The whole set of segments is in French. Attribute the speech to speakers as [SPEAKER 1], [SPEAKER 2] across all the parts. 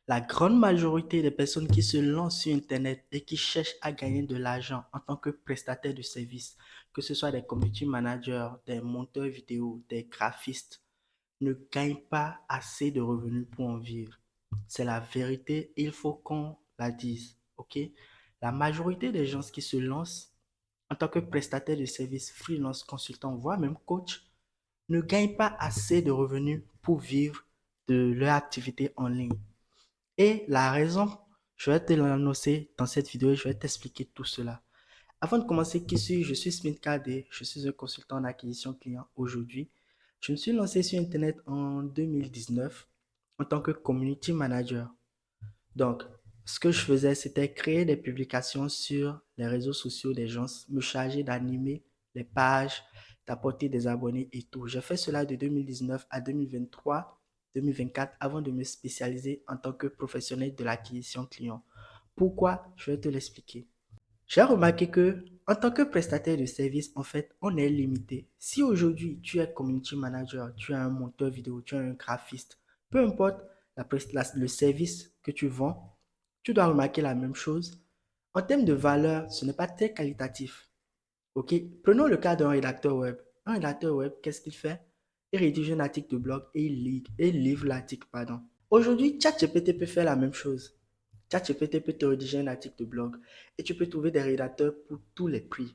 [SPEAKER 1] La grande majorité des personnes qui se lancent sur Internet et qui cherchent à gagner de l'argent en tant que prestataire de services, que ce soit des community managers, des monteurs vidéo, des graphistes, ne gagnent pas assez de revenus pour en vivre. C'est la vérité, il faut qu'on la dise, ok? La majorité des gens qui se lancent en tant que prestataire de services, freelance, consultant, voire même coach, ne gagnent pas assez de revenus pour vivre de leur activité en ligne. Et la raison, je vais te l'annoncer dans cette vidéo et je vais t'expliquer tout cela. Avant de commencer, qui suis-je? Je suis Smith KD, je suis un consultant en acquisition client aujourd'hui. Je me suis lancé sur Internet en 2019 en tant que community manager. Donc, ce que je faisais, c'était créer des publications sur les réseaux sociaux des gens, me charger d'animer les pages, d'apporter des abonnés et tout. J'ai fait cela de 2019 à 2023, 2024 avant de me spécialiser en tant que professionnel de l'acquisition client. Pourquoi? Je vais te l'expliquer. J'ai remarqué que, en tant que prestataire de service, en fait, on est limité. Si aujourd'hui tu es community manager, tu es un monteur vidéo, tu es un graphiste, peu importe le service que tu vends, tu dois remarquer la même chose. En termes de valeur, ce n'est pas très qualitatif. Ok? Prenons le cas d'un rédacteur web. Un rédacteur web, qu'est-ce qu'il fait? Il rédige un article de blog et il livre l'article, pardon. Aujourd'hui, ChatGPT peut faire la même chose. ChatGPT peut te rédiger un article de blog et tu peux trouver des rédacteurs pour tous les prix.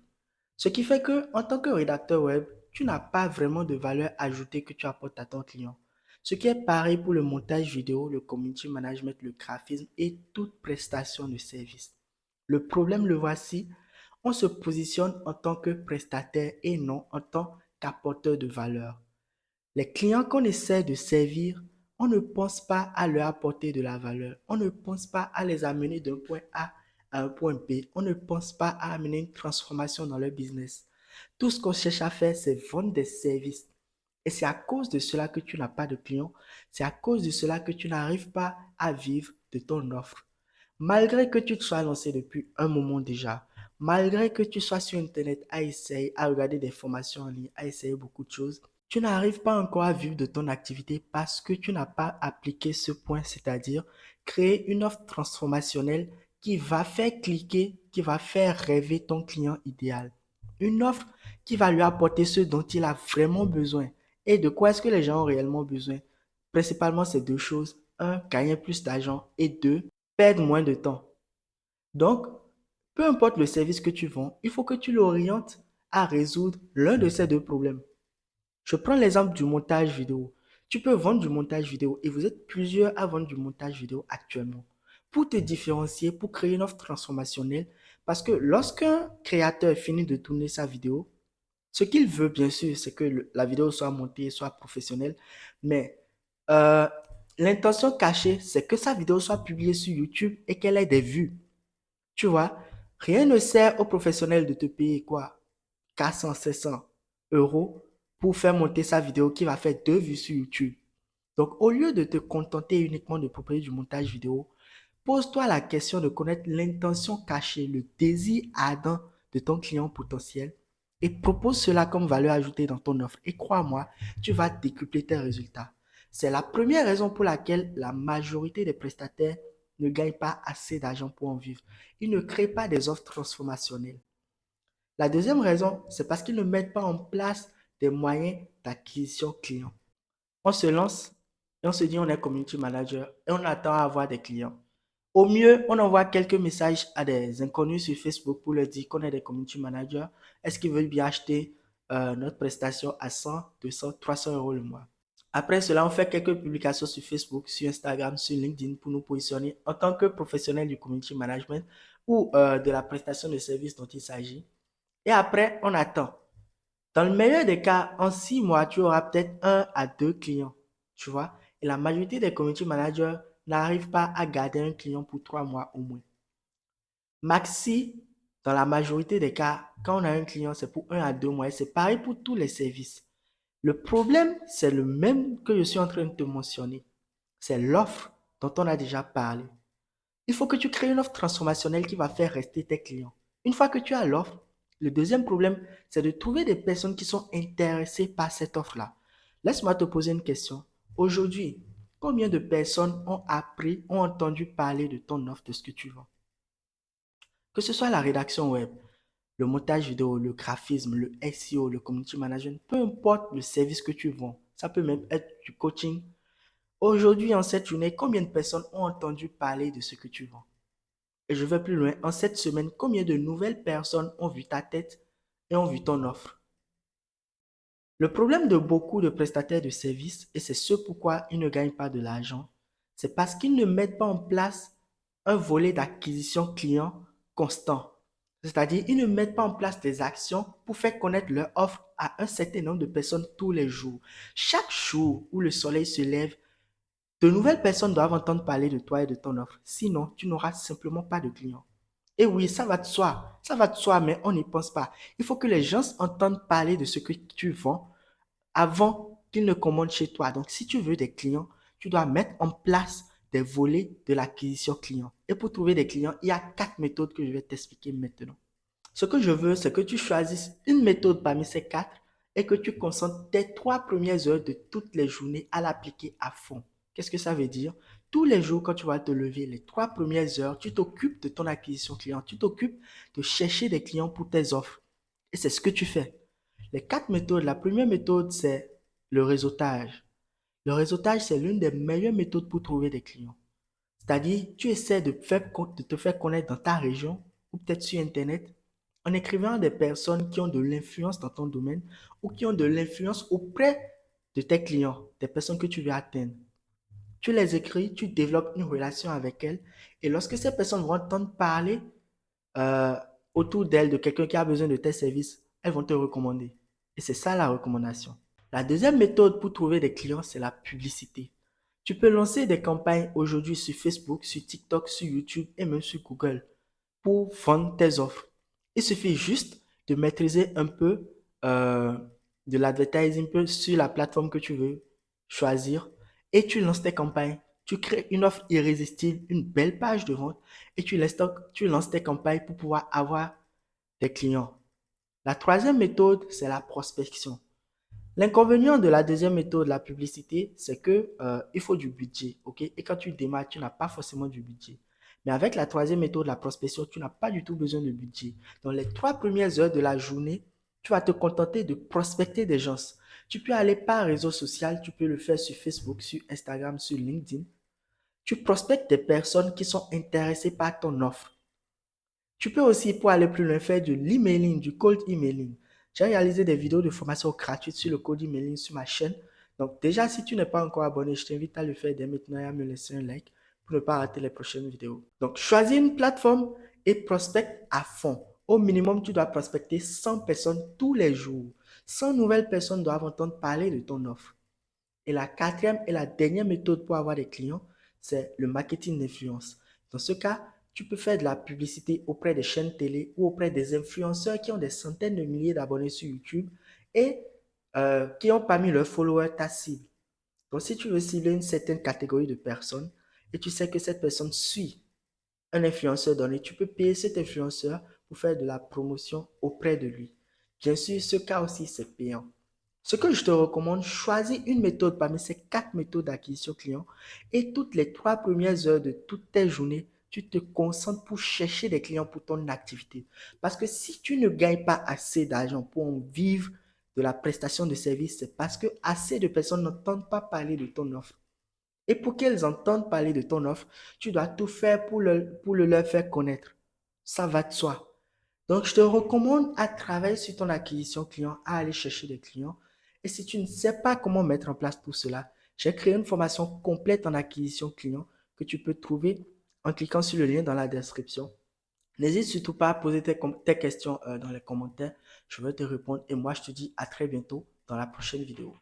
[SPEAKER 1] Ce qui fait que, en tant que rédacteur web, tu n'as pas vraiment de valeur ajoutée que tu apportes à ton client. Ce qui est pareil pour le montage vidéo, le community management, le graphisme et toute prestation de service. Le problème, le voici, on se positionne en tant que prestataire et non en tant qu'apporteur de valeur. Les clients qu'on essaie de servir, on ne pense pas à leur apporter de la valeur. On ne pense pas à les amener d'un point A à un point B. On ne pense pas à amener une transformation dans leur business. Tout ce qu'on cherche à faire, c'est vendre des services. Et c'est à cause de cela que tu n'as pas de clients. C'est à cause de cela que tu n'arrives pas à vivre de ton offre. Malgré que tu te sois lancé depuis un moment déjà, malgré que tu sois sur Internet à essayer, à regarder des formations en ligne, à essayer beaucoup de choses, tu n'arrives pas encore à vivre de ton activité parce que tu n'as pas appliqué ce point, c'est-à-dire créer une offre transformationnelle qui va faire cliquer, qui va faire rêver ton client idéal. Une offre qui va lui apporter ce dont il a vraiment besoin. Et de quoi est-ce que les gens ont réellement besoin? Principalement, ces deux choses. Un, gagner plus d'argent et deux, perdre moins de temps. Donc, peu importe le service que tu vends, il faut que tu l'orientes à résoudre l'un de ces deux problèmes. Je prends l'exemple du montage vidéo. Tu peux vendre du montage vidéo et vous êtes plusieurs à vendre du montage vidéo actuellement. Pour te différencier, pour créer une offre transformationnelle, parce que lorsqu'un créateur finit de tourner sa vidéo, ce qu'il veut, bien sûr, c'est que la vidéo soit montée, soit professionnelle, mais euh, l'intention cachée, c'est que sa vidéo soit publiée sur YouTube et qu'elle ait des vues. Tu vois, rien ne sert aux professionnels de te payer quoi? 400, 700 euros pour faire monter sa vidéo qui va faire 2 vues sur YouTube. Donc, au lieu de te contenter uniquement de proposer du montage vidéo, pose-toi la question de connaître l'intention cachée, le désir ardent de ton client potentiel et propose cela comme valeur ajoutée dans ton offre. Et crois-moi, tu vas décupler tes résultats. C'est la première raison pour laquelle la majorité des prestataires ne gagnent pas assez d'argent pour en vivre. Ils ne créent pas des offres transformationnelles. La deuxième raison, c'est parce qu'ils ne mettent pas en place des moyens d'acquisition client. On se lance et on se dit on est community manager et on attend à avoir des clients. Au mieux, on envoie quelques messages à des inconnus sur Facebook pour leur dire qu'on est des community managers. Est-ce qu'ils veulent bien acheter notre prestation à 100, 200, 300 euros le mois? Après cela, on fait quelques publications sur Facebook, sur Instagram, sur LinkedIn pour nous positionner en tant que professionnels du community management ou de la prestation de services dont il s'agit. Et après, on attend. Dans le meilleur des cas, en 6 mois, tu auras peut-être 1 à 2 clients. Tu vois? Et la majorité des community managers n'arrivent pas à garder un client pour 3 mois au moins. Maxi, dans la majorité des cas, quand on a un client, c'est pour 1 à 2 mois. Et c'est pareil pour tous les services. Le problème, c'est le même que je suis en train de te mentionner. C'est l'offre dont on a déjà parlé. Il faut que tu crées une offre transformationnelle qui va faire rester tes clients. Une fois que tu as l'offre, le deuxième problème, c'est de trouver des personnes qui sont intéressées par cette offre-là. Laisse-moi te poser une question. Aujourd'hui, Combien de personnes ont appris, ont entendu parler de ton offre, de ce que tu vends? Que ce soit la rédaction web, le montage vidéo, le graphisme, le SEO, le community management, peu importe le service que tu vends, ça peut même être du coaching. Aujourd'hui, en cette journée, combien de personnes ont entendu parler de ce que tu vends? Et je vais plus loin, en cette semaine, combien de nouvelles personnes ont vu ta tête et ont vu ton offre? Le problème de beaucoup de prestataires de services, et c'est ce pourquoi ils ne gagnent pas de l'argent, c'est parce qu'ils ne mettent pas en place un volet d'acquisition client constant. C'est-à-dire, ils ne mettent pas en place des actions pour faire connaître leur offre à un certain nombre de personnes tous les jours. Chaque jour où le soleil se lève, de nouvelles personnes doivent entendre parler de toi et de ton offre. Sinon, tu n'auras simplement pas de clients. Et oui, ça va de soi, mais on n'y pense pas. Il faut que les gens entendent parler de ce que tu vends avant qu'ils ne commandent chez toi. Donc, si tu veux des clients, tu dois mettre en place des volets de l'acquisition client. Et pour trouver des clients, il y a 4 méthodes que je vais t'expliquer maintenant. Ce que je veux, c'est que tu choisisses une méthode parmi ces 4 et que tu concentres tes 3 premières heures de toutes les journées à l'appliquer à fond. Qu'est-ce que ça veut dire? Tous les jours, quand tu vas te lever, les 3 premières heures, tu t'occupes de ton acquisition client. Tu t'occupes de chercher des clients pour tes offres. Et c'est ce que tu fais. Les 4 méthodes, la première méthode, c'est le réseautage. Le réseautage, c'est l'une des meilleures méthodes pour trouver des clients. C'est-à-dire, tu essaies de te faire connaître dans ta région ou peut-être sur Internet en écrivant à des personnes qui ont de l'influence dans ton domaine ou qui ont de l'influence auprès de tes clients, des personnes que tu veux atteindre. Tu les écris, tu développes une relation avec elles et lorsque ces personnes vont entendre parler euh, autour d'elles de quelqu'un qui a besoin de tes services, elles vont te recommander. Et c'est ça la recommandation. La deuxième méthode pour trouver des clients, c'est la publicité. Tu peux lancer des campagnes aujourd'hui sur Facebook, sur TikTok, sur YouTube et même sur Google pour vendre tes offres. Il suffit juste de maîtriser un peu euh, de l'advertising sur la plateforme que tu veux choisir et tu lances tes campagnes. Tu crées une offre irrésistible, une belle page de vente et tu lances tes campagnes pour pouvoir avoir des clients. La troisième méthode, c'est la prospection. L'inconvénient de la deuxième méthode, la publicité, c'est que il faut du budget, ok? Et quand tu démarres, tu n'as pas forcément du budget. Mais avec la troisième méthode, la prospection, tu n'as pas du tout besoin de budget. Dans les 3 premières heures de la journée, tu vas te contenter de prospecter des gens. Tu peux aller par réseau social, tu peux le faire sur Facebook, sur Instagram, sur LinkedIn. Tu prospectes des personnes qui sont intéressées par ton offre. Tu peux aussi, pour aller plus loin, faire de l'emailing, du cold emailing. J'ai réalisé des vidéos de formation gratuites sur le cold emailing sur ma chaîne. Donc déjà, si tu n'es pas encore abonné, je t'invite à le faire dès maintenant et à me laisser un like pour ne pas rater les prochaines vidéos. Donc choisis une plateforme et prospecte à fond. Au minimum, tu dois prospecter 100 personnes tous les jours. 100 nouvelles personnes doivent entendre parler de ton offre. Et la quatrième et la dernière méthode pour avoir des clients, c'est le marketing d'influence. Dans ce cas, tu peux faire de la publicité auprès des chaînes télé ou auprès des influenceurs qui ont des centaines de milliers d'abonnés sur YouTube et qui ont parmi leurs followers ta cible. Donc, si tu veux cibler une certaine catégorie de personnes et tu sais que cette personne suit un influenceur donné, tu peux payer cet influenceur pour faire de la promotion auprès de lui. Bien sûr, ce cas aussi, c'est payant. Ce que je te recommande, choisis une méthode parmi ces 4 méthodes d'acquisition client et toutes les 3 premières heures de toutes tes journées, tu te concentres pour chercher des clients pour ton activité. Parce que si tu ne gagnes pas assez d'argent pour en vivre de la prestation de service, c'est parce que assez de personnes n'entendent pas parler de ton offre. Et pour qu'elles entendent parler de ton offre, tu dois tout faire pour le leur faire connaître. Ça va de soi. Donc, je te recommande à travailler sur ton acquisition client, à aller chercher des clients. Et si tu ne sais pas comment mettre en place tout cela, j'ai créé une formation complète en acquisition client que tu peux trouver en cliquant sur le lien dans la description. N'hésite surtout pas à poser tes questions dans les commentaires. Je vais te répondre et moi, je te dis à très bientôt dans la prochaine vidéo.